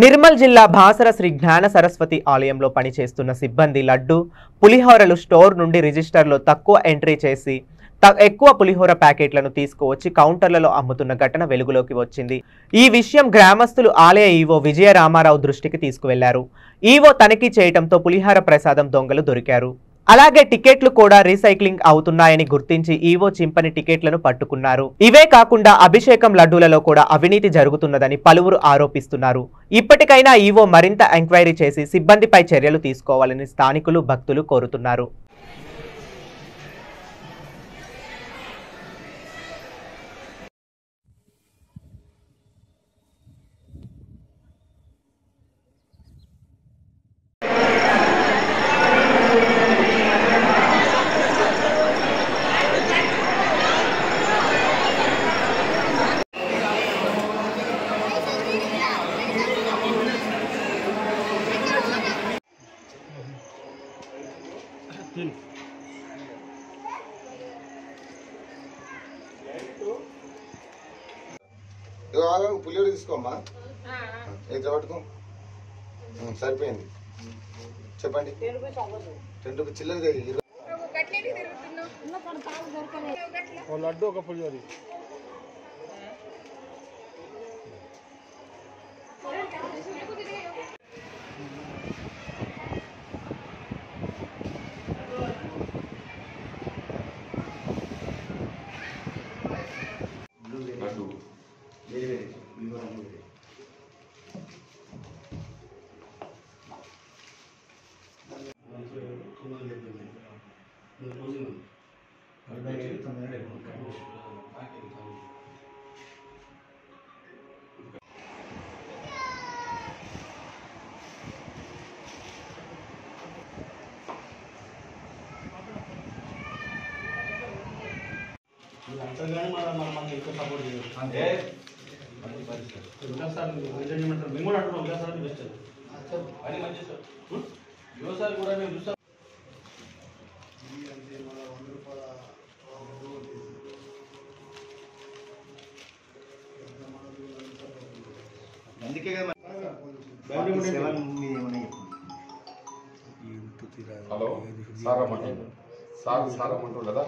నిర్మల్ జిల్లా భాసర శ్రీ జ్ఞాన సరస్వతి ఆలయంలో పనిచేస్తున్న సిబ్బంది లడ్డు పులిహోరలు స్టోర్ నుండి రిజిస్టర్లో తక్కువ ఎంట్రీ చేసి ఎక్కువ పులిహోర ప్యాకెట్లను తీసుకువచ్చి కౌంటర్లలో అమ్ముతున్న ఘటన వెలుగులోకి వచ్చింది। ఈ విషయం గ్రామస్తులు ఆలయ ఈవో విజయ రామారావు దృష్టికి తీసుకువెళ్లారు। ఈవో తనిఖీ చేయడంతో పులిహోర ప్రసాదం దొంగలు దొరికారు। అలాగే టికెట్లు కూడా రీసైక్లింగ్ అవుతున్నాయని గుర్తించి ఈవో చింపని టికెట్లను పట్టుకున్నారు। ఇవే కాకుండా అభిషేకం లడ్డూలలో కూడా అవినీతి జరుగుతున్నదని పలువురు ఆరోపిస్తున్నారు। ఇప్పటికైనా ఈవో మరింత ఎంక్వైరీ చేసి సిబ్బందిపై చర్యలు తీసుకోవాలని స్థానికులు భక్తులు కోరుతున్నారు। పులిహోర తీసుకోమ్మా, ఇది పట్టుకో, సరిపోయింది। చెప్పండి, 10 రూపాయలు చిల్లర లడ్డు ఒక పులిహోర అంతగానే మనకి ఎక్కువ సపోర్ట్ చేయరు అంటే సార్ మేము కూడా అంటున్నాం ఇంకా సార్ బెస్ట్ అని మంచి సార్ యువసారి కూడా మేము చూస్తాం। అందుకే హలో సార్ రమ్మంటారు కదా।